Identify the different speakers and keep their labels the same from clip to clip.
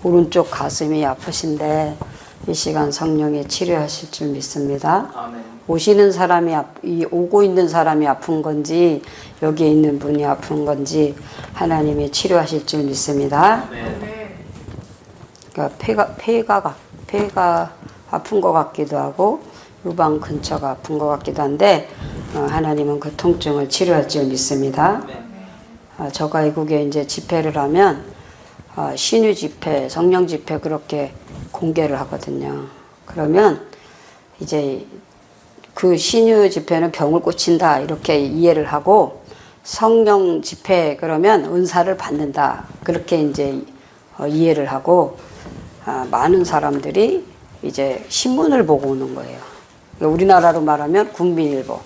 Speaker 1: 오른쪽 가슴이 아프신데 이 시간 성령이 치료하실 줄 믿습니다.
Speaker 2: 아멘.
Speaker 1: 오시는 사람이 오고 있는 사람이 아픈 건지 여기에 있는 분이 아픈 건지 하나님이 치료하실 줄 믿습니다.
Speaker 2: 아멘.
Speaker 1: 그러니까 폐가 아픈 것 같기도 하고 유방 근처가 아픈 것 같기도 한데 하나님은 그 통증을 치료할 줄 믿습니다. 저가 이국에 이제 집회를 하면 신유 집회, 성령 집회 그렇게 공개를 하거든요. 그러면 이제 그 신유 집회는 병을 고친다 이렇게 이해를 하고 성령 집회 그러면 은사를 받는다 그렇게 이제 이해를 하고 많은 사람들이 이제 신문을 보고 오는 거예요. 우리나라로 말하면 국민일보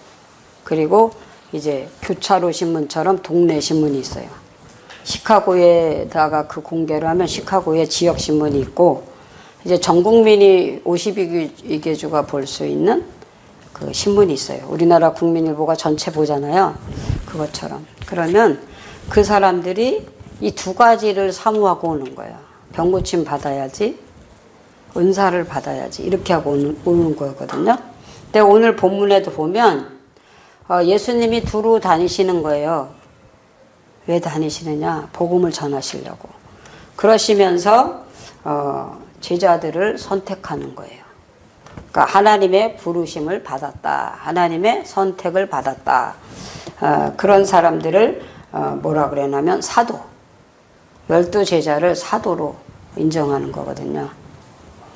Speaker 1: 그리고 이제 교차로 신문처럼 동네 신문이 있어요. 시카고에다가 그 공개를 하면 시카고에 지역 신문이 있고 이제 전 국민이 52개 주가 볼 수 있는 그 신문이 있어요. 우리나라 국민일보가 전체 보잖아요. 그것처럼. 그러면 그 사람들이 이 두 가지를 사모하고 오는 거예요. 병 고침 받아야지, 은사를 받아야지 이렇게 하고 오는 거거든요. 근데 오늘 본문에도 보면 예수님이 두루 다니시는 거예요. 왜 다니시느냐? 복음을 전하시려고. 그러시면서 제자들을 선택하는 거예요. 그러니까 하나님의 부르심을 받았다. 하나님의 선택을 받았다. 그런 사람들을 뭐라 그러냐면 사도. 12제자를 사도로 인정하는 거거든요.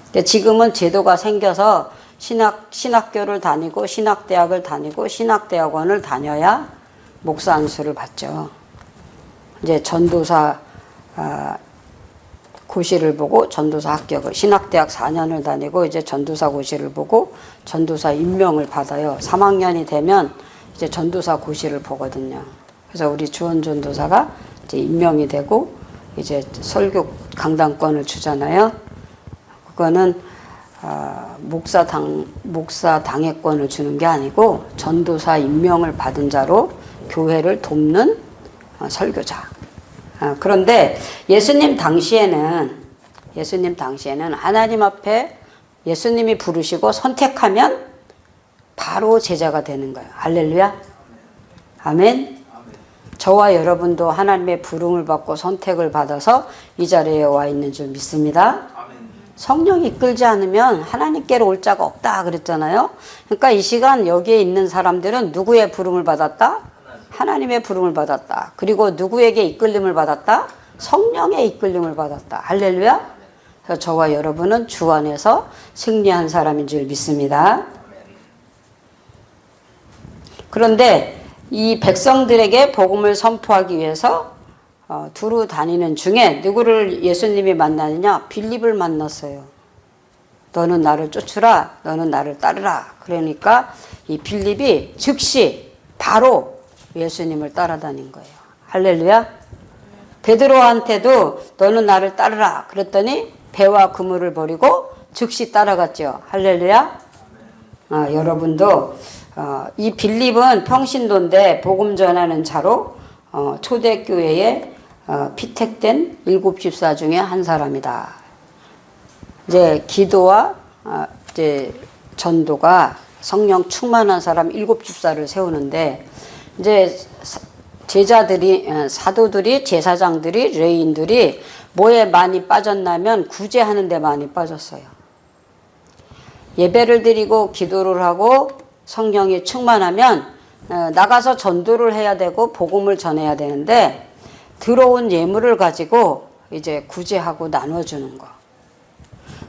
Speaker 1: 근데 지금은 제도가 생겨서 신학교를 다니고 신학대학을 다니고 신학대학원을 다녀야 목사 안수를 받죠. 이제 전도사 고시를 보고 전도사 합격을 신학대학 4년을 다니고 이제 전도사 고시를 보고 전도사 임명을 받아요. 3학년이 되면 이제 전도사 고시를 보거든요. 그래서 우리 주원 전도사가 이제 임명이 되고 이제 설교 강단권을 주잖아요. 그거는 목사 당회권을 주는 게 아니고 전도사 임명을 받은 자로 교회를 돕는 설교자. 그런데 예수님 당시에는 하나님 앞에 예수님이 부르시고 선택하면 바로 제자가 되는 거예요. 할렐루야. 아멘. 저와 여러분도 하나님의 부름을 받고 선택을 받아서 이 자리에 와 있는 줄 믿습니다. 성령이 이끌지 않으면 하나님께로 올 자가 없다 그랬잖아요. 그러니까 이 시간 여기에 있는 사람들은 누구의 부름을 받았다? 하나님의 부름을 받았다. 그리고 누구에게 이끌림을 받았다? 성령의 이끌림을 받았다. 할렐루야. 그래서 저와 여러분은 주 안에서 승리한 사람인 줄 믿습니다. 그런데 이 백성들에게 복음을 선포하기 위해서 두루 다니는 중에 누구를 예수님이 만나느냐? 빌립을 만났어요. 너는 나를 쫓으라. 너는 나를 따르라. 그러니까 이 빌립이 즉시 바로 예수님을 따라다닌 거예요. 할렐루야. 베드로한테도 너는 나를 따르라. 그랬더니 배와 그물을 버리고 즉시 따라갔죠. 할렐루야. 여러분도 이 빌립은 평신도인데 복음 전하는 자로 초대교회에 피택된 7 집사 중에 한 사람이다. 이제 기도와 이제 전도가 성령 충만한 사람 7 집사를 세우는데 이제 제자들이 사도들이 제사장들이 레인들이 뭐에 많이 빠졌냐면 구제하는 데 많이 빠졌어요. 예배를 드리고 기도를 하고 성령이 충만하면 나가서 전도를 해야 되고 복음을 전해야 되는데 들어온 예물을 가지고 이제 구제하고 나눠주는 거.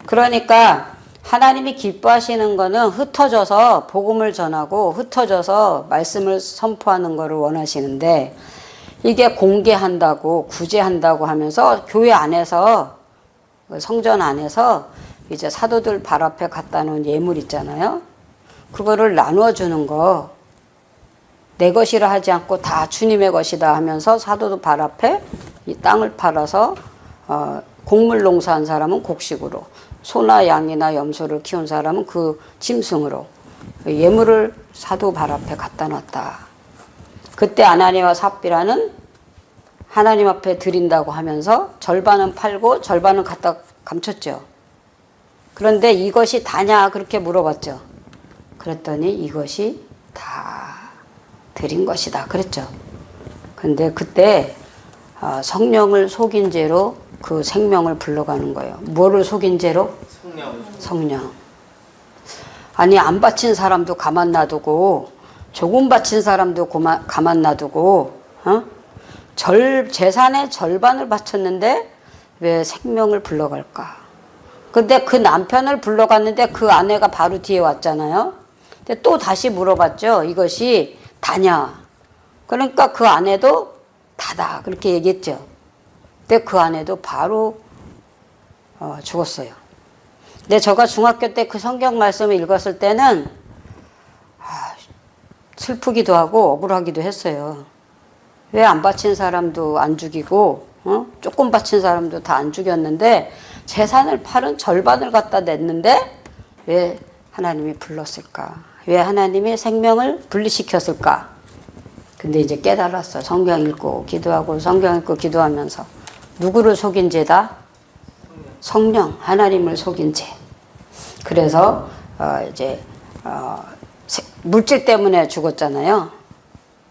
Speaker 1: 그러니까 하나님이 기뻐하시는 거는 흩어져서 복음을 전하고 흩어져서 말씀을 선포하는 거를 원하시는데 이게 공개한다고 구제한다고 하면서 교회 안에서 성전 안에서 이제 사도들 발 앞에 갖다 놓은 예물 있잖아요. 그거를 나눠주는 거. 내 것이라 하지 않고 다 주님의 것이다 하면서 사도들 발 앞에 이 땅을 팔아서 곡물 농사한 사람은 곡식으로 소나 양이나 염소를 키운 사람은 그 짐승으로 예물을 사도 발 앞에 갖다 놨다. 그때 아나니와 삽비라는 하나님 앞에 드린다고 하면서 절반은 팔고 절반은 갖다 감췄죠. 그런데 이것이 다냐 그렇게 물어봤죠. 그랬더니 이것이 다 드린 것이다 그랬죠. 근데 그때 성령을 속인 죄로 그 생명을 불러가는 거예요. 뭐를 속인 죄로? 성령. 아니 안 바친 사람도 가만 놔두고 조금 바친 사람도 가만 놔두고 재산의 절반을 바쳤는데 왜 생명을 불러갈까? 근데 그 남편을 불러갔는데 그 아내가 바로 뒤에 왔잖아요. 근데 또 다시 물어봤죠. 이것이 다냐? 그러니까 그 아내도 다다 그렇게 얘기했죠. 근데 그 아내도 바로 죽었어요. 근데 제가 중학교 때 그 성경 말씀을 읽었을 때는 슬프기도 하고 억울하기도 했어요. 왜 안 바친 사람도 안 죽이고 조금 바친 사람도 다 안 죽였는데 재산을 팔은 절반을 갖다 냈는데 왜 하나님이 불렀을까? 왜 하나님이 생명을 분리시켰을까? 근데 이제 깨달았어. 성경 읽고 기도하고 성경 읽고 기도하면서 누구를 속인 죄다? 성령, 하나님을 속인 죄. 그래서 물질 때문에 죽었잖아요.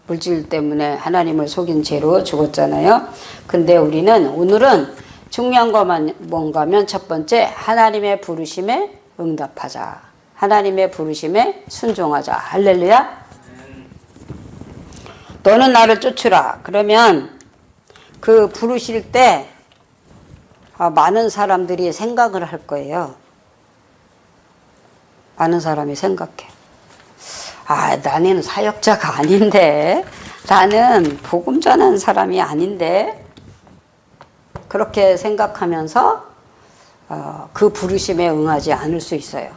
Speaker 1: 물질 때문에 하나님을 속인 죄로 죽었잖아요. 근데 우리는 오늘은 중요한 것만 뭔가 하면 첫 번째 하나님의 부르심에 응답하자. 하나님의 부르심에 순종하자. 할렐루야. 너는 나를 쫓으라. 그러면 그 부르실 때 많은 사람들이 생각을 할 거예요. 많은 사람이 생각해. 나는 사역자가 아닌데, 나는 복음 전하는 사람이 아닌데, 그렇게 생각하면서 그 부르심에 응하지 않을 수 있어요.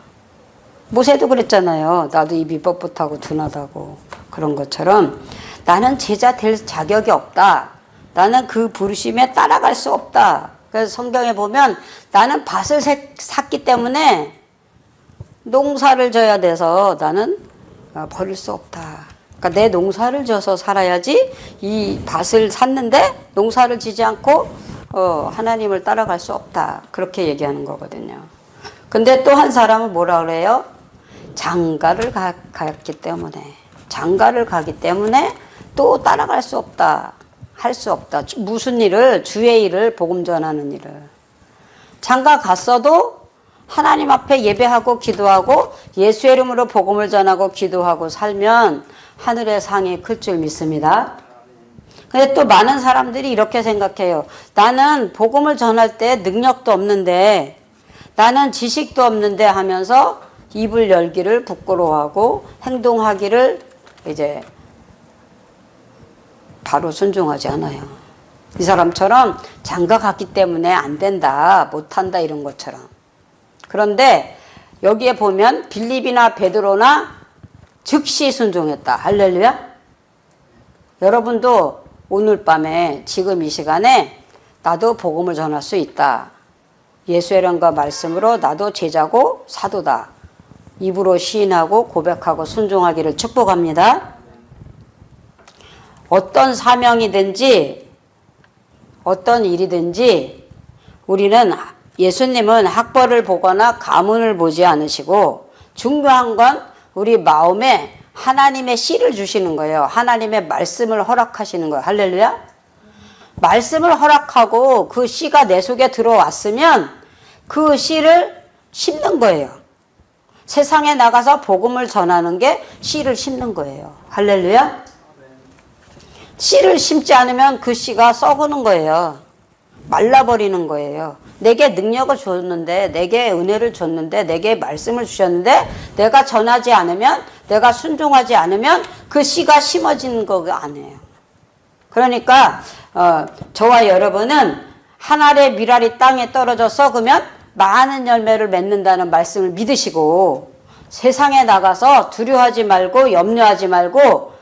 Speaker 1: 모세도 그랬잖아요. 나도 입이 뻣뻣하고 둔하다고. 그런 것처럼 나는 제자 될 자격이 없다. 나는 그 부르심에 따라갈 수 없다. 그래서 성경에 보면 나는 밭을 샀기 때문에 농사를 져야 돼서 나는 버릴 수 없다. 그러니까 내 농사를 져서 살아야지 이 밭을 샀는데 농사를 지지 않고 하나님을 따라갈 수 없다. 그렇게 얘기하는 거거든요. 근데 또 한 사람은 뭐라 그래요? 장가를 갔기 때문에 장가를 가기 때문에 또 따라갈 수 없다. 할 수 없다. 무슨 일을? 주의 일을, 복음 전하는 일을. 장가 갔어도 하나님 앞에 예배하고 기도하고 예수의 이름으로 복음을 전하고 기도하고 살면 하늘의 상이 클 줄 믿습니다. 근데 또 많은 사람들이 이렇게 생각해요. 나는 복음을 전할 때 능력도 없는데, 나는 지식도 없는데 하면서 입을 열기를 부끄러워하고 행동하기를 이제 바로 순종하지 않아요. 이 사람처럼 장가 갔기 때문에 안 된다, 못한다 이런 것처럼. 그런데 여기에 보면 빌립이나 베드로나 즉시 순종했다. 할렐루야. 여러분도 오늘 밤에 지금 이 시간에 나도 복음을 전할 수 있다. 예수의 이름과 말씀으로 나도 제자고 사도다. 입으로 시인하고 고백하고 순종하기를 축복합니다. 어떤 사명이든지 어떤 일이든지 우리는 예수님은 학벌을 보거나 가문을 보지 않으시고 중요한 건 우리 마음에 하나님의 씨를 주시는 거예요. 하나님의 말씀을 허락하시는 거예요. 할렐루야. 말씀을 허락하고 그 씨가 내 속에 들어왔으면 그 씨를 심는 거예요. 세상에 나가서 복음을 전하는 게 씨를 심는 거예요. 할렐루야. 씨를 심지 않으면 그 씨가 썩는 거예요. 말라버리는 거예요. 내게 능력을 줬는데, 내게 은혜를 줬는데, 내게 말씀을 주셨는데 내가 전하지 않으면, 내가 순종하지 않으면 그 씨가 심어지는 거가 아니에요. 그러니까 저와 여러분은 한 알의 밀알이 땅에 떨어져 썩으면 많은 열매를 맺는다는 말씀을 믿으시고 세상에 나가서 두려워하지 말고 염려하지 말고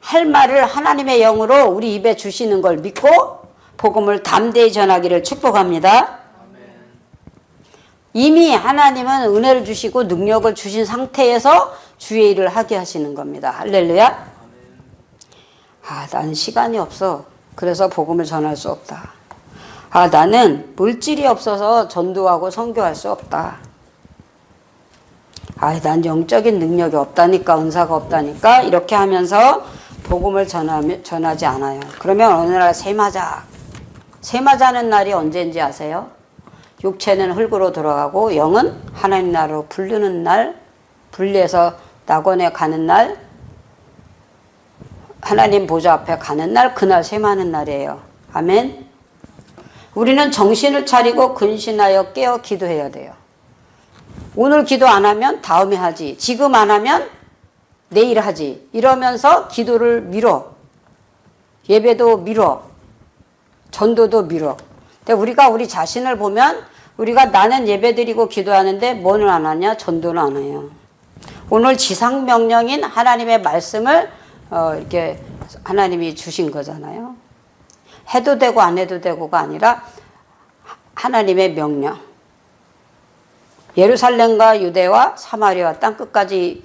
Speaker 1: 할 말을 하나님의 영으로 우리 입에 주시는 걸 믿고 복음을 담대히 전하기를 축복합니다. 이미 하나님은 은혜를 주시고 능력을 주신 상태에서 주의 일을 하게 하시는 겁니다. 할렐루야. 나는 시간이 없어. 그래서 복음을 전할 수 없다. 아, 나는 물질이 없어서 전도하고 선교할 수 없다. 아, 난 영적인 능력이 없다니까, 은사가 없다니까, 이렇게 하면서 복음을 전하지 않아요. 그러면 어느 날 세마자는 날이 언제인지 아세요? 육체는 흙으로 돌아가고 영은 하나님 나라로 부르는 날, 분리해서 낙원에 가는 날, 하나님 보좌 앞에 가는 날, 그날 세마는 날이에요. 아멘. 우리는 정신을 차리고 근신하여 깨어 기도해야 돼요. 오늘 기도 안 하면 다음에 하지, 지금 안 하면 내일 하지, 이러면서 기도를 미뤄. 예배도 미뤄. 전도도 미뤄. 근데 우리가 우리 자신을 보면 우리가 나는 예배드리고 기도하는데 뭐는 안 하냐? 전도는 안 해요. 오늘 지상명령인 하나님의 말씀을 이렇게 하나님이 주신 거잖아요. 해도 되고 안 해도 되고가 아니라 하나님의 명령. 예루살렘과 유대와 사마리아 땅끝까지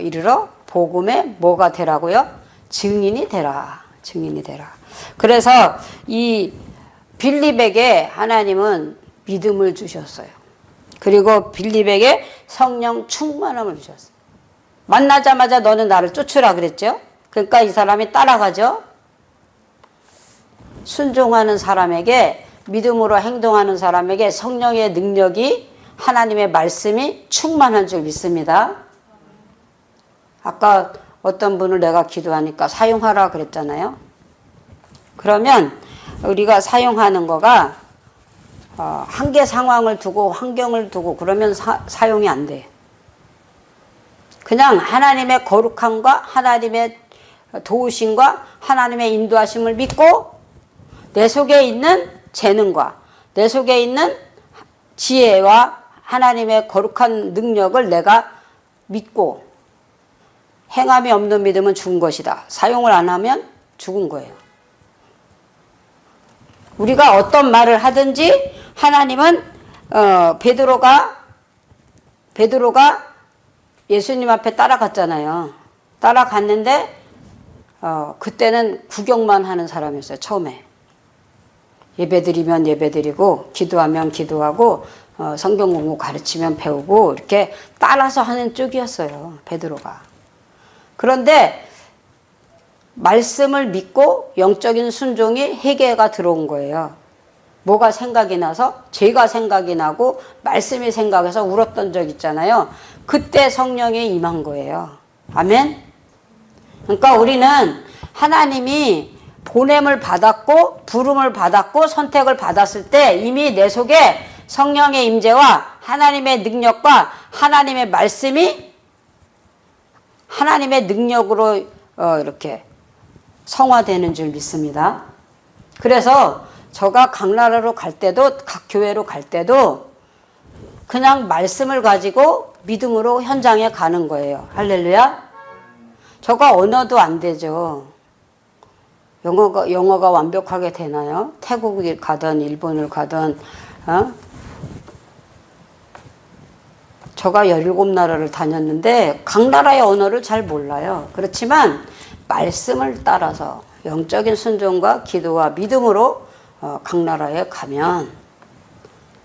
Speaker 1: 이르러 복음의 뭐가 되라고요? 증인이 되라. 증인이 되라. 그래서 이 빌립에게 하나님은 믿음을 주셨어요. 그리고 빌립에게 성령 충만함을 주셨어요. 만나자마자 너는 나를 쫓으라 그랬죠. 그러니까 이 사람이 따라가죠. 순종하는 사람에게, 믿음으로 행동하는 사람에게 성령의 능력이, 하나님의 말씀이 충만한 줄 믿습니다. 아까 어떤 분을 내가 기도하니까 사용하라 그랬잖아요. 그러면 우리가 사용하는 거가 한계 상황을 두고 환경을 두고 그러면 사용이 안 돼. 그냥 하나님의 거룩함과 하나님의 도우심과 하나님의 인도하심을 믿고 내 속에 있는 재능과 내 속에 있는 지혜와 하나님의 거룩한 능력을 내가 믿고, 행함이 없는 믿음은 죽은 것이다. 사용을 안 하면 죽은 거예요. 우리가 어떤 말을 하든지 하나님은 베드로가 예수님 앞에 따라갔잖아요. 따라갔는데 그때는 구경만 하는 사람이었어요. 처음에 예배드리면 예배드리고 기도하면 기도하고 성경 공부 가르치면 배우고 이렇게 따라서 하는 쪽이었어요. 베드로가. 그런데 말씀을 믿고 영적인 순종이 회개가 들어온 거예요. 뭐가 생각이 나서? 죄가 생각이 나고 말씀이 생각해서 울었던 적 있잖아요. 그때 성령이 임한 거예요. 아멘? 그러니까 우리는 하나님이 보냄을 받았고 부름을 받았고 선택을 받았을 때 이미 내 속에 성령의 임재와 하나님의 능력과 하나님의 말씀이 하나님의 능력으로 이렇게 성화되는 줄 믿습니다. 그래서 제가 각 나라로 갈 때도 각 교회로 갈 때도 그냥 말씀을 가지고 믿음으로 현장에 가는 거예요. 할렐루야. 제가 언어도 안 되죠. 영어가 완벽하게 되나요? 태국을 가든 일본을 가든 제가 17나라를 다녔는데 각 나라의 언어를 잘 몰라요. 그렇지만 말씀을 따라서 영적인 순종과 기도와 믿음으로 각 나라에 가면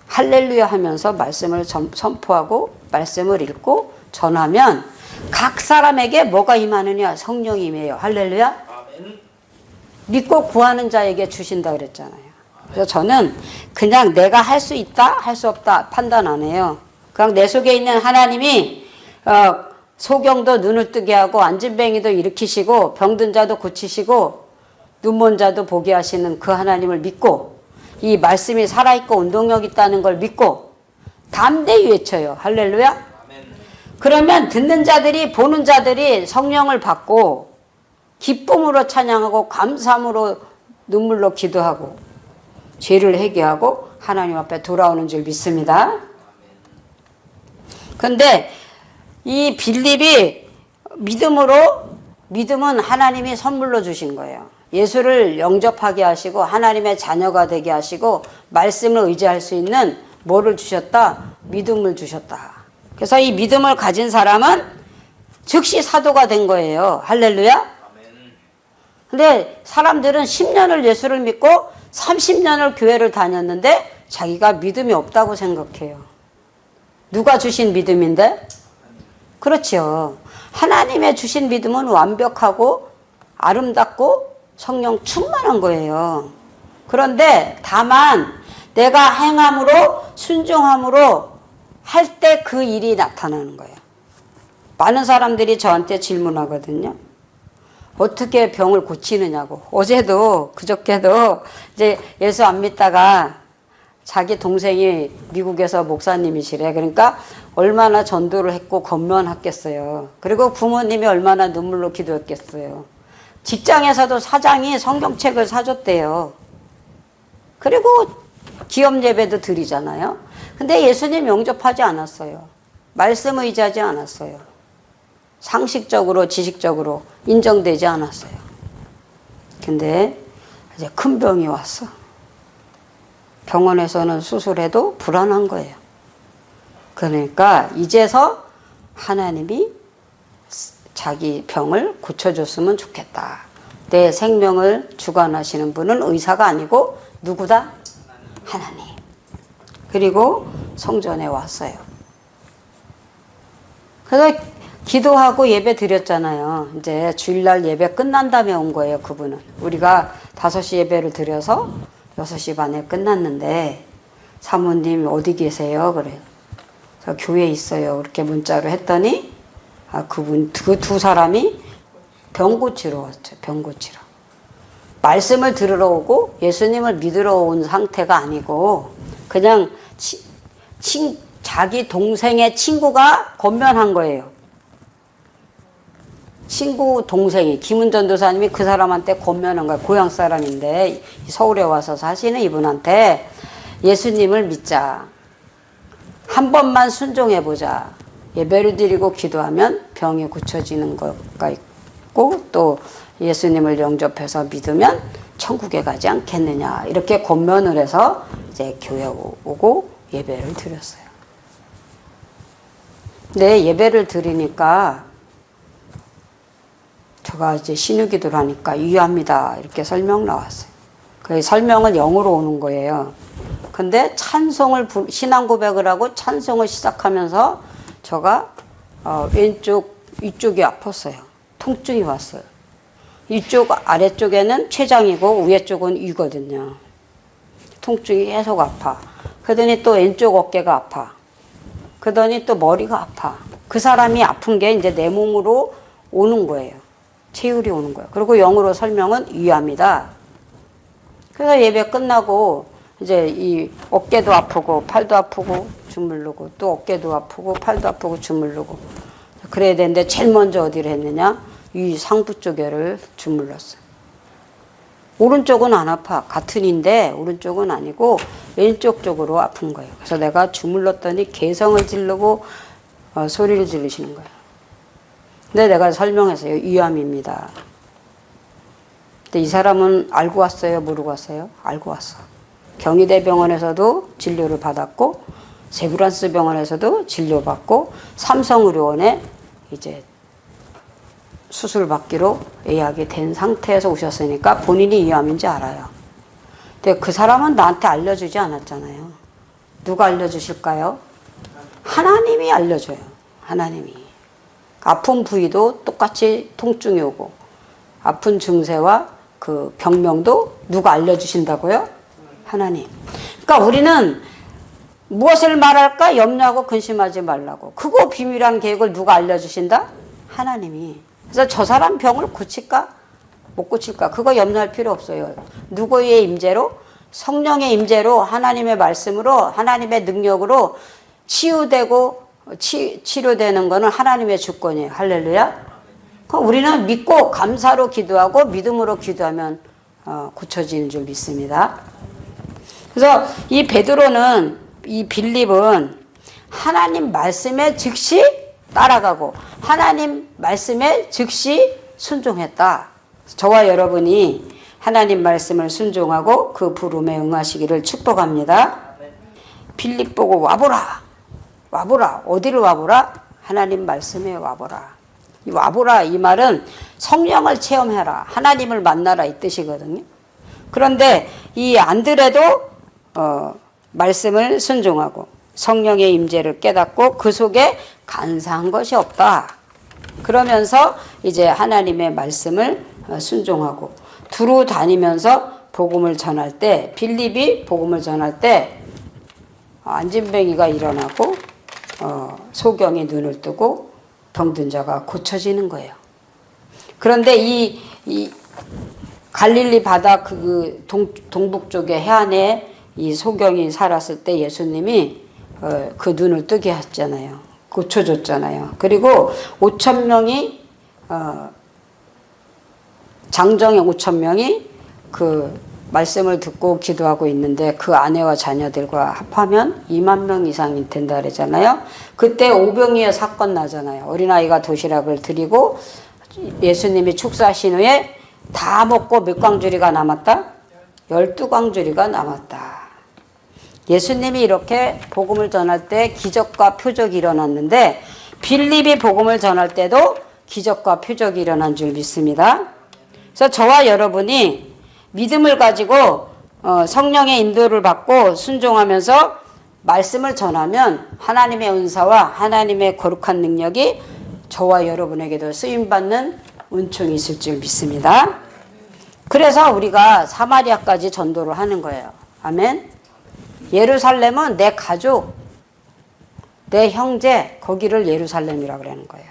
Speaker 1: 할렐루야 하면서 말씀을 선포하고 말씀을 읽고 전하면 각 사람에게 뭐가 임하느냐? 성령이 임해요. 할렐루야. 믿고 구하는 자에게 주신다 그랬잖아요. 그래서 저는 그냥 내가 할 수 있다 할 수 없다 판단 안 해요. 그냥 내 속에 있는 하나님이 소경도 눈을 뜨게 하고 안진뱅이도 일으키시고 병든 자도 고치시고 눈먼 자도 보게 하시는 그 하나님을 믿고 이 말씀이 살아있고 운동력 있다는 걸 믿고 담대히 외쳐요. 할렐루야. 그러면 듣는 자들이 보는 자들이 성령을 받고 기쁨으로 찬양하고 감사함으로 눈물로 기도하고 죄를 회개하고 하나님 앞에 돌아오는 줄 믿습니다. 그런데 이 빌립이 믿음은 하나님이 선물로 주신 거예요. 예수를 영접하게 하시고 하나님의 자녀가 되게 하시고 말씀을 의지할 수 있는 뭐를 주셨다? 믿음을 주셨다. 그래서 이 믿음을 가진 사람은 즉시 사도가 된 거예요. 할렐루야. 근데 사람들은 10년을 예수를 믿고 30년을 교회를 다녔는데 자기가 믿음이 없다고 생각해요. 누가 주신 믿음인데? 그렇죠. 하나님의 주신 믿음은 완벽하고 아름답고 성령 충만한 거예요. 그런데 다만 내가 행함으로 순종함으로 할 때 그 일이 나타나는 거예요. 많은 사람들이 저한테 질문하거든요. 어떻게 병을 고치느냐고. 어제도 그저께도 이제 예수 안 믿다가 자기 동생이 미국에서 목사님이시래. 그러니까 얼마나 전도를 했고 건면했겠어요. 그리고 부모님이 얼마나 눈물로 기도했겠어요. 직장에서도 사장이 성경책을 사줬대요. 그리고 기업 예배도 드리잖아요. 근데 예수님 영접하지 않았어요. 말씀 의지하지 않았어요. 상식적으로 지식적으로 인정되지 않았어요. 근데 이제 큰 병이 왔어. 병원에서는 수술해도 불안한 거예요. 그러니까 이제서 하나님이 자기 병을 고쳐줬으면 좋겠다. 내 생명을 주관하시는 분은 의사가 아니고 누구다? 하나님. 그리고 성전에 왔어요. 그래서 기도하고 예배 드렸잖아요. 이제 주일날 예배 끝난 다음에 온 거예요, 그분은. 우리가 5시 예배를 드려서 6시 반에 끝났는데 사모님 어디 계세요? 그래요. 저 교회에 있어요. 그렇게 문자로 했더니 그 두 사람이 병 고치러 왔죠. 병 고치러. 말씀을 들으러 오고 예수님을 믿으러 온 상태가 아니고 그냥 자기 동생의 친구가 건면한 거예요. 친구 동생이 김은전 도사님이 그 사람한테 건면한 거예요. 고향 사람인데 서울에 와서 사시는 이분한테 예수님을 믿자. 한 번만 순종해보자. 예배를 드리고 기도하면 병이 고쳐지는 것가 있고 또 예수님을 영접해서 믿으면 천국에 가지 않겠느냐. 이렇게 권면을 해서 이제 교회 오고 예배를 드렸어요. 근데 예배를 드리니까 제가 이제 신유기도를 하니까 유효합니다. 이렇게 설명 나왔어요. 그 설명은 영어로 오는 거예요. 근데 찬송을 신앙 고백을 하고 찬송을 시작하면서 제가 이쪽이 아팠어요. 통증이 왔어요. 이쪽 아래쪽에는 췌장이고 위에 쪽은 위거든요. 통증이 계속 아파. 그러더니 또 왼쪽 어깨가 아파. 그러더니 또 머리가 아파. 그 사람이 아픈 게 이제 내 몸으로 오는 거예요. 체율이 오는 거예요. 그리고 영어로 설명은 위암이다. 그래서 예배 끝나고 이제 이 어깨도 아프고 팔도 아프고 주물르고 또 어깨도 아프고 팔도 아프고 주물르고 그래야 되는데 제일 먼저 어디를 했느냐? 이 상부 쪽에를 주물렀어요. 오른쪽은 안 아파. 같은 인데 오른쪽은 아니고 왼쪽 쪽으로 아픈 거예요. 그래서 내가 주물렀더니 개성을 지르고 소리를 지르시는 거예요. 근데 내가 설명했어요. 위암입니다. 근데 이 사람은 알고 왔어요? 모르고 왔어요? 알고 왔어. 경희대병원에서도 진료를 받았고 세브란스 병원에서도 진료받고 삼성의료원에 이제 수술 받기로 예약이 된 상태에서 오셨으니까 본인이 위암인지 알아요. 근데 그 사람은 나한테 알려주지 않았잖아요. 누가 알려주실까요? 하나님이 알려줘요. 하나님이. 아픈 부위도 똑같이 통증이 오고 아픈 증세와 그 병명도 누가 알려주신다고요? 하나님. 그러니까 우리는 무엇을 말할까 염려하고 근심하지 말라고. 크고 비밀한 계획을 누가 알려주신다? 하나님이. 그래서 저 사람 병을 고칠까? 못 고칠까? 그거 염려할 필요 없어요. 누구의 임재로? 성령의 임재로 하나님의 말씀으로 하나님의 능력으로 치유되고 치료되는 거는 하나님의 주권이에요. 할렐루야. 우리는 믿고 감사로 기도하고 믿음으로 기도하면 고쳐지는 줄 믿습니다. 그래서 이 베드로는 이 빌립은 하나님 말씀에 즉시 따라가고 하나님 말씀에 즉시 순종했다. 저와 여러분이 하나님 말씀을 순종하고 그 부름에 응하시기를 축복합니다. 빌립 보고 와보라. 와보라. 어디를 와보라? 하나님 말씀에 와보라. 이 와보라 이 말은 성령을 체험해라, 하나님을 만나라 이 뜻이거든요. 그런데 이 안드레도 말씀을 순종하고 성령의 임재를 깨닫고 그 속에 간사한 것이 없다. 그러면서 이제 하나님의 말씀을 순종하고 두루 다니면서 복음을 전할 때, 빌립이 복음을 전할 때 안진뱅이가 일어나고 소경이 눈을 뜨고 병든 자가 고쳐지는 거예요. 그런데 이 갈릴리 바다 그 동북 쪽의 해안에 이 소경이 살았을 때 예수님이 그 눈을 뜨게 했잖아요. 고쳐줬잖아요. 그리고 5천 명이 장정의 5천 명이 그 말씀을 듣고 기도하고 있는데 그 아내와 자녀들과 합하면 2만 명 이상이 된다 그러잖아요. 그때 오병이어 사건 나잖아요. 어린아이가 도시락을 드리고 예수님이 축사하신 후에 다 먹고 몇 광주리가 남았다? 12광주리가 남았다. 예수님이 이렇게 복음을 전할 때 기적과 표적이 일어났는데 빌립이 복음을 전할 때도 기적과 표적이 일어난 줄 믿습니다. 그래서 저와 여러분이 믿음을 가지고 성령의 인도를 받고 순종하면서 말씀을 전하면 하나님의 은사와 하나님의 거룩한 능력이 저와 여러분에게도 쓰임받는 은총이 있을 줄 믿습니다. 그래서 우리가 사마리아까지 전도를 하는 거예요. 아멘. 예루살렘은 내 가족, 내 형제, 거기를 예루살렘이라고 그러는 거예요.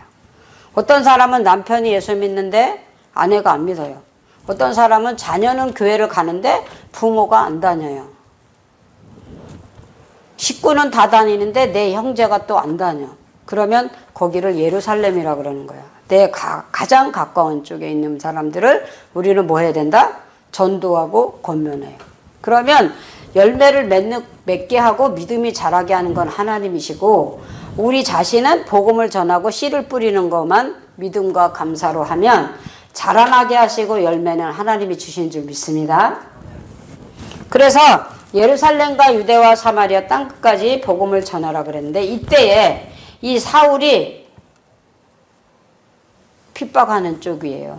Speaker 1: 어떤 사람은 남편이 예수 믿는데 아내가 안 믿어요. 어떤 사람은 자녀는 교회를 가는데 부모가 안 다녀요. 식구는 다 다니는데 내 형제가 또 안 다녀. 그러면 거기를 예루살렘이라고 그러는 거야. 내 가장 가까운 쪽에 있는 사람들을 우리는 뭐 해야 된다? 전도하고 권면해요. 그러면 열매를 맺게 하고 믿음이 자라게 하는 건 하나님이시고 우리 자신은 복음을 전하고 씨를 뿌리는 것만 믿음과 감사로 하면 자라나게 하시고 열매는 하나님이 주신 줄 믿습니다. 그래서 예루살렘과 유대와 사마리아 땅끝까지 복음을 전하라 그랬는데 이때에 이 사울이 핍박하는 쪽이에요.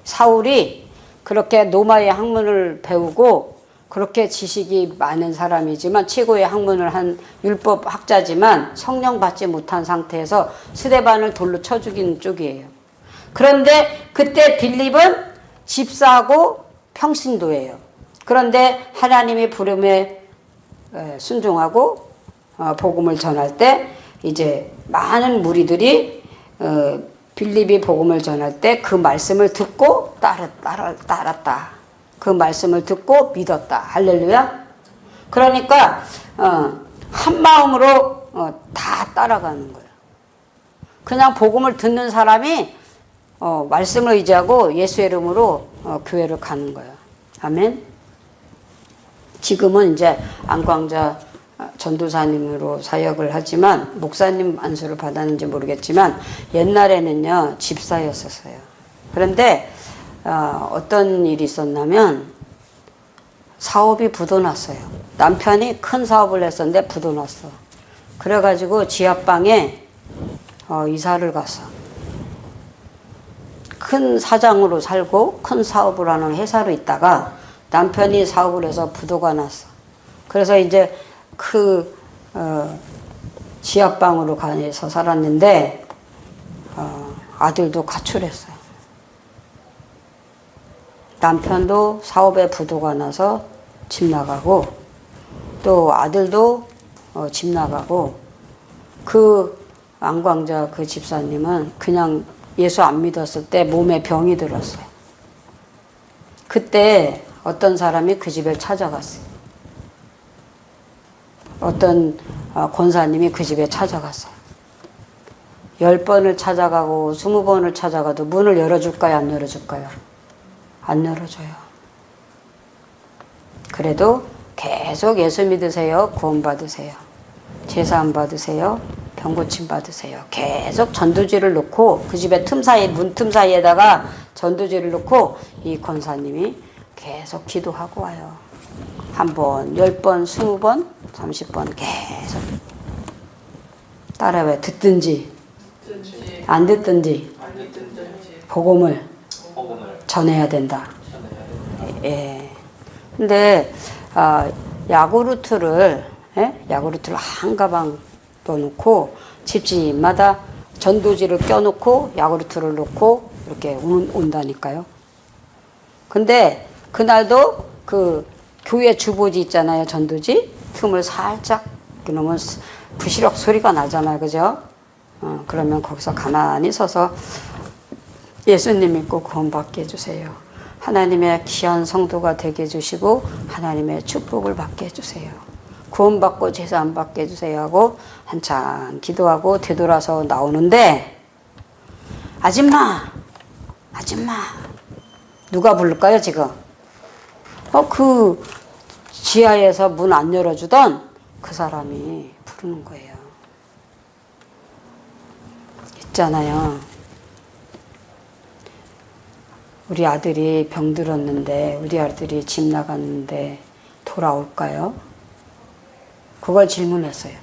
Speaker 1: 사울이 그렇게 로마의 학문을 배우고 그렇게 지식이 많은 사람이지만 최고의 학문을 한 율법학자지만 성령 받지 못한 상태에서 스데반을 돌로 쳐 죽이는 쪽이에요. 그런데 그때 빌립은 집사하고 평신도예요. 그런데 하나님의 부름에 순종하고 복음을 전할 때 이제 많은 무리들이 빌립이 복음을 전할 때 그 말씀을 듣고 따랐다. 그 말씀을 듣고 믿었다. 할렐루야. 그러니까 한 마음으로 다 따라가는 거예요. 그냥 복음을 듣는 사람이 말씀을 의지하고 예수의 이름으로 교회를 가는 거예요. 아멘. 지금은 이제 안광자 전도사님으로 사역을 하지만 목사님 안수를 받았는지 모르겠지만 옛날에는요 집사였었어요. 그런데 어떤 일이 있었냐면 사업이 부도났어요. 남편이 큰 사업을 했었는데 부도났어. 그래가지고 지하방에 이사를 갔어. 큰 사장으로 살고 큰 사업을 하는 회사로 있다가 남편이 사업을 해서 부도가 났어. 그래서 이제 그 지하방으로 가서 살았는데 아들도 가출했어요. 남편도 사업에 부도가 나서 집 나가고 또 아들도 집 나가고 그 안광자 그 집사님은 그냥 예수 안 믿었을 때 몸에 병이 들었어요. 그때 어떤 사람이 그 집에 찾아갔어요. 어떤 권사님이 그 집에 찾아갔어요. 10번을 찾아가고 20번을 찾아가도 문을 열어줄까요? 안 열어줄까요? 안 열어줘요. 그래도 계속 예수 믿으세요. 구원 받으세요. 제사함 받으세요. 병고침 받으세요. 계속 전도지를 놓고 그 집에 문 틈 사이에다가 전도지를 놓고 이 권사님이 계속 기도하고 와요. 한 번, 10번, 20번, 30번 계속 따라와요. 듣든지 안 듣든지 복음을 전해야 된다. 예. 근데 야구르트를 한 가방 넣어놓고 집집마다 전도지를 껴놓고 야구르트를 놓고 이렇게 온다니까요. 근데 그날도 그 교회 주보지 있잖아요. 전도지 틈을 살짝 넣으면 부시럭 소리가 나잖아요. 그죠? 그러면 거기서 가만히 서서 예수님 믿고 구원받게 해주세요. 하나님의 귀한 성도가 되게 해주시고 하나님의 축복을 받게 해주세요. 구원받고 제사 안 받게 해주세요 하고 한참 기도하고 되돌아서 나오는데 아줌마 누가 부를까요 지금? 그 지하에서 문 안 열어주던 그 사람이 부르는 거예요. 있잖아요. 우리 아들이 병들었는데 우리 아들이 집 나갔는데 돌아올까요? 그걸 질문했어요.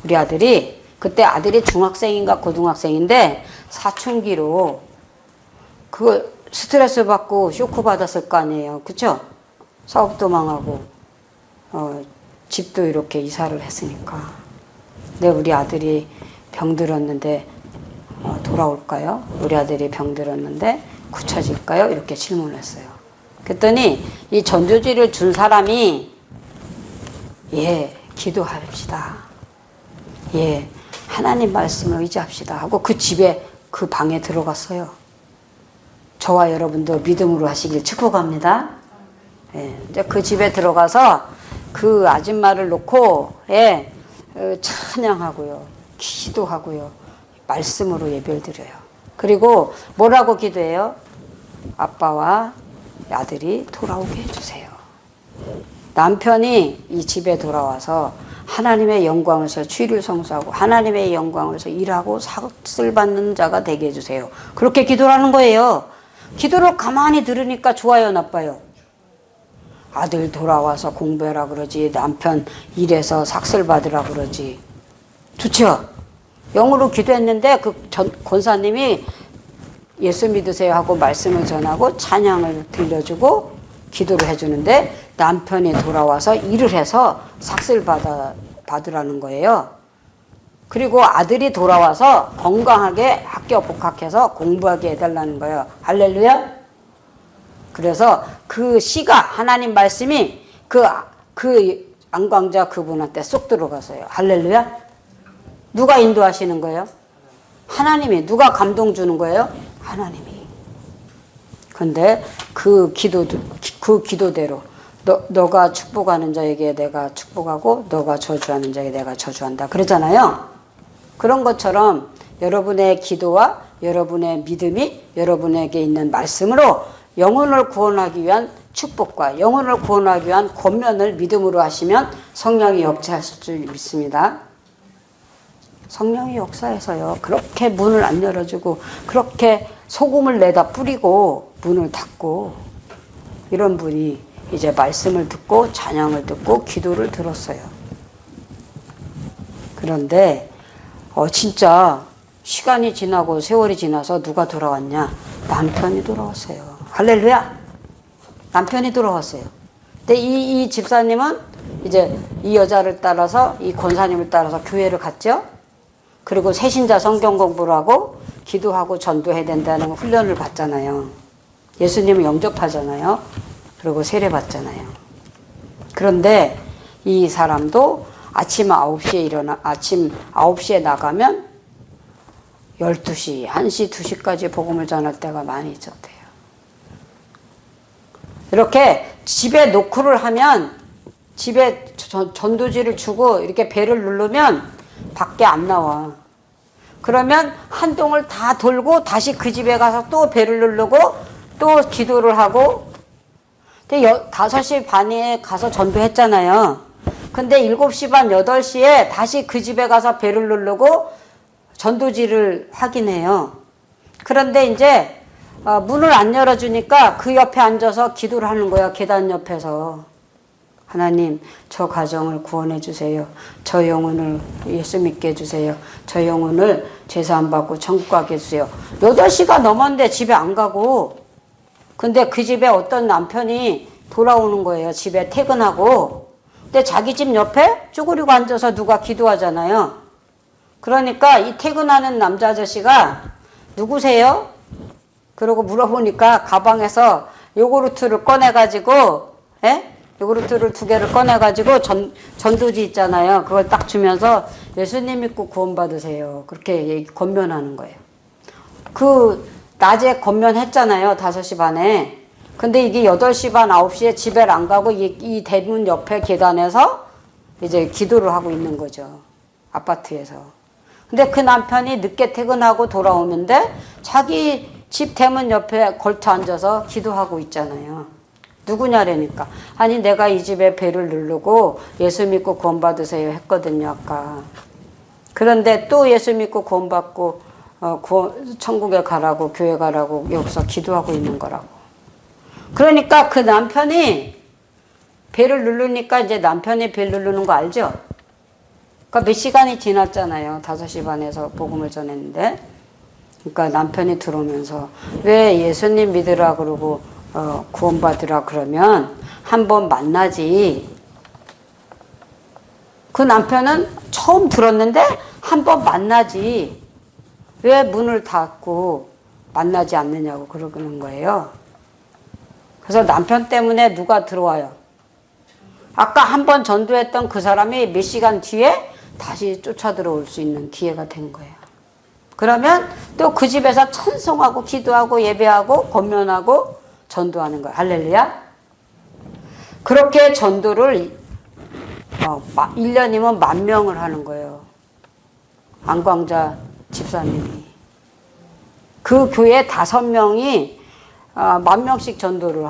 Speaker 1: 우리 아들이 그때 아들이 중학생인가 고등학생인데 사춘기로 그거 스트레스 받고 쇼크 받았을 거 아니에요. 그쵸? 사업도 망하고 집도 이렇게 이사를 했으니까. 근데 우리 아들이 병들었는데 돌아올까요? 우리 아들이 병들었는데 굳혀질까요? 이렇게 질문을 했어요. 그랬더니 이 전도지를 준 사람이 기도합시다. 하나님 말씀을 의지합시다 하고 그 집에 그 방에 들어갔어요. 저와 여러분도 믿음으로 하시길 축복합니다. 이제 그 집에 들어가서 그 아줌마를 놓고 찬양하고요, 기도하고요, 말씀으로 예배를 드려요. 그리고 뭐라고 기도해요? 아빠와 아들이 돌아오게 해주세요. 남편이 이 집에 돌아와서 하나님의 영광을 위해서 주의를 성수하고 하나님의 영광을 위해서 일하고 삭슬 받는 자가 되게 해주세요. 그렇게 기도를 하는 거예요. 기도를 가만히 들으니까 좋아요, 나빠요? 아들 돌아와서 공부해라 그러지, 남편 일해서 삭슬 받으라 그러지. 좋죠? 영으로 기도했는데 그 권사님이 예수 믿으세요 하고 말씀을 전하고 찬양을 들려주고 기도를 해주는데 남편이 돌아와서 일을 해서 삭슬 받으라는 거예요. 그리고 아들이 돌아와서 건강하게 학교 복학해서 공부하게 해달라는 거예요. 할렐루야. 그래서 그 시가 하나님 말씀이 그 안광자 그분한테 쏙 들어갔어요. 할렐루야. 누가 인도하시는 거예요? 하나님이. 누가 감동 주는 거예요? 하나님이. 근데 그 기도대로 너가 축복하는 자에게 내가 축복하고 너가 저주하는 자에게 내가 저주한다 그러잖아요. 그런 것처럼 여러분의 기도와 여러분의 믿음이 여러분에게 있는 말씀으로 영혼을 구원하기 위한 축복과 영혼을 구원하기 위한 권면을 믿음으로 하시면 성령이 역사하실 줄 믿습니다. 성령이 역사해서요, 그렇게 문을 안 열어주고 그렇게 소금을 내다 뿌리고 문을 닫고 이런 분이 이제 말씀을 듣고 찬양을 듣고 기도를 들었어요. 그런데 진짜 시간이 지나고 세월이 지나서 누가 돌아왔냐? 남편이 돌아왔어요. 할렐루야. 남편이 돌아왔어요. 근데 이 집사님은 이제 이 여자를 따라서 이 권사님을 따라서 교회를 갔죠. 그리고 새신자 성경 공부를 하고 기도하고 전도해야 된다는 훈련을 받잖아요. 예수님을 영접하잖아요. 그리고 세례 받잖아요. 그런데 이 사람도 아침 9시에 나가면 12시, 1시, 2시까지 복음을 전할 때가 많이 있었대요. 이렇게 집에 노크를 하면, 집에 전도지를 주고 이렇게 벨을 누르면 밖에 안 나와. 그러면 한 동을 다 돌고 다시 그 집에 가서 또 벨을 누르고 또 기도를 하고. 근데 5시 반에 가서 전도했잖아요. 근데 7시 반, 8시에 다시 그 집에 가서 벨을 누르고 전도지를 확인해요. 그런데 이제 문을 안 열어주니까 그 옆에 앉아서 기도를 하는 거야. 계단 옆에서. 하나님, 저 가정을 구원해 주세요. 저 영혼을 예수 믿게 해주세요. 저 영혼을 죄사함 받고 천국 가게 해주세요. 8시가 넘었는데 집에 안 가고, 근데 그 집에 어떤 남편이 돌아오는 거예요. 집에 퇴근하고. 근데 자기 집 옆에 쭈그리고 앉아서 누가 기도하잖아요. 그러니까 이 퇴근하는 남자 아저씨가 누구세요? 그러고 물어보니까 가방에서 요구르트를 꺼내가지고, 요구르트를 2개를 꺼내가지고 전도지 있잖아요. 그걸 딱 주면서 예수님 믿고 구원받으세요. 그렇게 권면하는 거예요. 그 낮에 권면했잖아요. 5시 반에. 근데 이게 8시 반, 9시에 집에 안 가고 이 대문 옆에 계단에서 이제 기도를 하고 있는 거죠. 아파트에서. 근데 그 남편이 늦게 퇴근하고 돌아오는데 자기 집 대문 옆에 걸터 앉아서 기도하고 있잖아요. 누구냐라니까. 아니 내가 이 집에 배를 누르고 예수 믿고 구원받으세요 했거든요 아까. 그런데 또 예수 믿고 구원받고 천국에 가라고 교회 가라고 여기서 기도하고 있는 거라고. 그러니까 그 남편이 배를 누르니까 이제 남편이 배를 누르는 거 알죠? 그러니까 몇 시간이 지났잖아요. 5시 반에서 복음을 전했는데. 그러니까 남편이 들어오면서 왜 예수님 믿으라 그러고 구원받으라 그러면 한번 만나지. 그 남편은 처음 들었는데 한번 만나지. 왜 문을 닫고 만나지 않느냐고 그러는 거예요. 그래서 남편 때문에 누가 들어와요. 아까 한번 전도했던 그 사람이 몇 시간 뒤에 다시 쫓아 들어올 수 있는 기회가 된 거예요. 그러면 또 그 집에서 찬송하고 기도하고 예배하고 권면하고 전도하는 거예요. 할렐루야. 그렇게 전도를 1년이면 10,000명을 하는 거예요. 안광자 집사님이. 그 교회 5명이 10,000명씩 전도를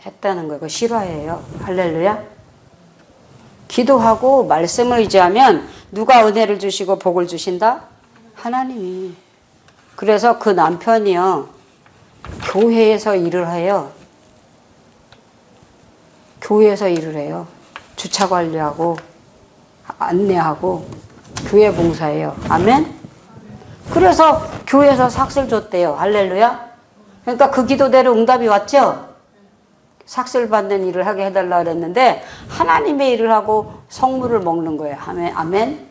Speaker 1: 했다는 거예요. 그 실화예요. 할렐루야. 기도하고 말씀을 의지하면 누가 은혜를 주시고 복을 주신다? 하나님이. 그래서 그 남편이요. 교회에서 일을 해요. 교회에서 일을 해요. 주차 관리하고 안내하고 교회 봉사해요. 아멘? 그래서 교회에서 삭슬 줬대요. 할렐루야. 그러니까 그 기도대로 응답이 왔죠? 삭슬 받는 일을 하게 해달라 그랬는데 하나님의 일을 하고 성물을 먹는 거예요. 아멘?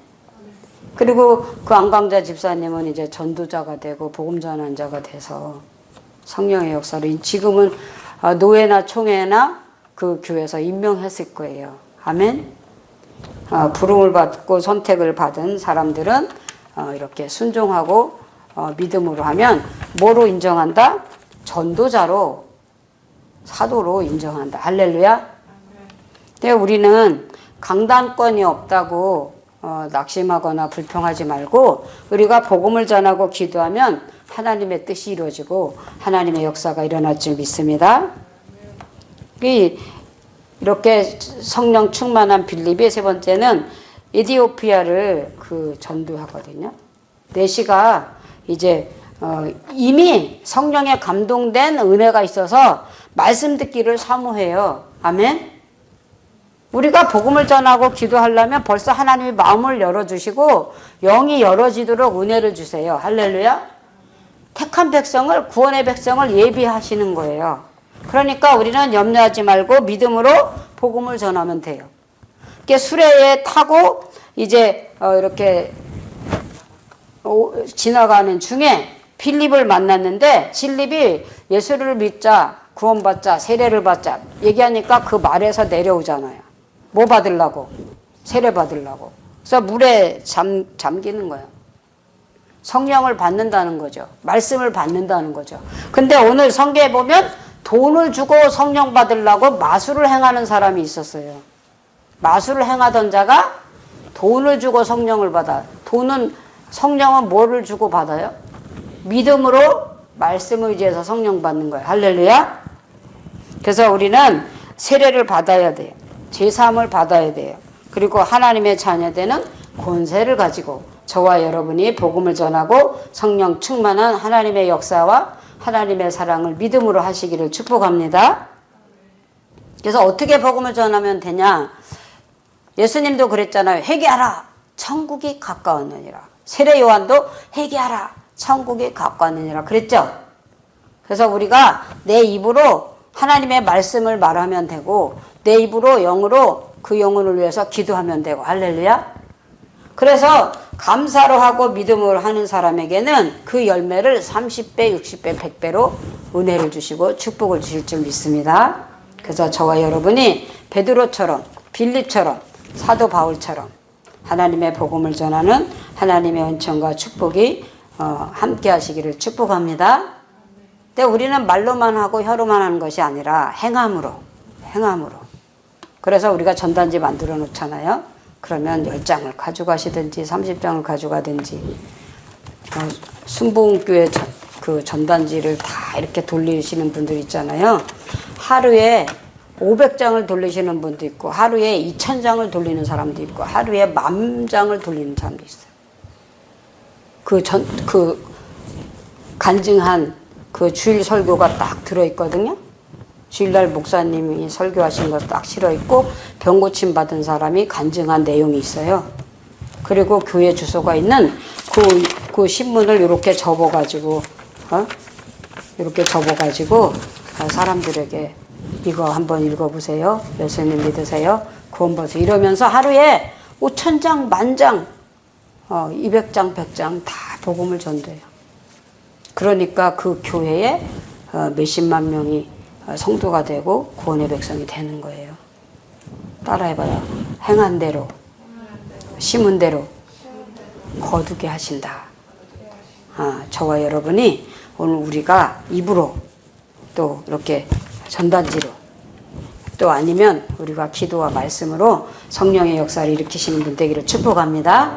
Speaker 1: 그리고 그 안광자 집사님은 이제 전도자가 되고 복음 전환자가 돼서 성령의 역사를 지금은 노회나 총회나 그 교회에서 임명했을 거예요. 아멘? 부름을 받고 선택을 받은 사람들은 이렇게 순종하고 믿음으로 하면 뭐로 인정한다? 전도자로 사도로 인정한다. 할렐루야. 근데 우리는 강단권이 없다고 낙심하거나 불평하지 말고 우리가 복음을 전하고 기도하면 하나님의 뜻이 이루어지고 하나님의 역사가 일어날 줄 믿습니다. 이렇게 성령 충만한 빌립이 세 번째는 에티오피아를 전도하거든요. 내시가 이제 이미 성령에 감동된 은혜가 있어서 말씀 듣기를 사모해요. 아멘. 우리가 복음을 전하고 기도하려면 벌써 하나님이 마음을 열어주시고 영이 열어지도록 은혜를 주세요. 할렐루야. 택한 백성을 구원의 백성을 예비하시는 거예요. 그러니까 우리는 염려하지 말고 믿음으로 복음을 전하면 돼요. 이렇게 수레에 타고 이제 이렇게 지나가는 중에 빌립을 만났는데 빌립이 예수를 믿자 구원받자 세례를 받자 얘기하니까 그 말에서 내려오잖아요. 뭐 받으려고? 세례 받으려고. 그래서 물에 잠기는 거예요. 성령을 받는다는 거죠. 말씀을 받는다는 거죠. 근데 오늘 성경에 보면 돈을 주고 성령 받으려고 마술을 행하는 사람이 있었어요. 마술을 행하던 자가 돈을 주고 성령을 받아. 성령은 뭐를 주고 받아요? 믿음으로 말씀을 의지해서 성령 받는 거예요. 할렐루야. 그래서 우리는 세례를 받아야 돼요. 제사함을 받아야 돼요. 그리고 하나님의 자녀되는 권세를 가지고 저와 여러분이 복음을 전하고 성령 충만한 하나님의 역사와 하나님의 사랑을 믿음으로 하시기를 축복합니다. 그래서 어떻게 복음을 전하면 되냐? 예수님도 그랬잖아요. 회개하라. 천국이 가까웠느니라. 세례 요한도 회개하라. 천국이 가까웠느니라 그랬죠. 그래서 우리가 내 입으로 하나님의 말씀을 말하면 되고 내 입으로 영으로 그 영혼을 위해서 기도하면 되고 할렐루야. 그래서 감사로 하고 믿음으로 하는 사람에게는 그 열매를 30배, 60배, 100배로 은혜를 주시고 축복을 주실 줄 믿습니다. 그래서 저와 여러분이 베드로처럼 빌립처럼 사도 바울처럼 하나님의 복음을 전하는 하나님의 은총과 축복이 함께 하시기를 축복합니다. 근데 우리는 말로만 하고 혀로만 하는 것이 아니라 행함으로. 그래서 우리가 전단지 만들어 놓잖아요. 그러면 10장을 가져가시든지 30장을 가져가든지 순복음교회 그 전단지를 다 이렇게 돌리시는 분들 있잖아요. 하루에 500장을 돌리시는 분도 있고 하루에 2000장을 돌리는 사람도 있고 하루에 10,000장을 돌리는 사람도 있어요. 그 간증한 그 주일 설교가 딱 들어있거든요. 주일날 목사님이 설교하신 거 딱 실어있고 병 고침 받은 사람이 간증한 내용이 있어요. 그리고 교회 주소가 있는 그 신문을 이렇게 접어가지고 사람들에게 이거 한번 읽어보세요. 예수님 믿으세요. 구원받으세요. 이러면서 하루에 5,000장, 10,000장, 200장, 100장 다 복음을 전도해요. 그러니까 그 교회에 몇십만 명이 성도가 되고 구원의 백성이 되는 거예요. 따라해봐요. 행한 대로, 심은 대로 거두게 하신다. 저와 여러분이 오늘 우리가 입으로 또 이렇게 전단지로 또 아니면 우리가 기도와 말씀으로 성령의 역사를 일으키시는 분 되기를 축복합니다.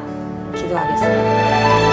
Speaker 1: 기도하겠습니다.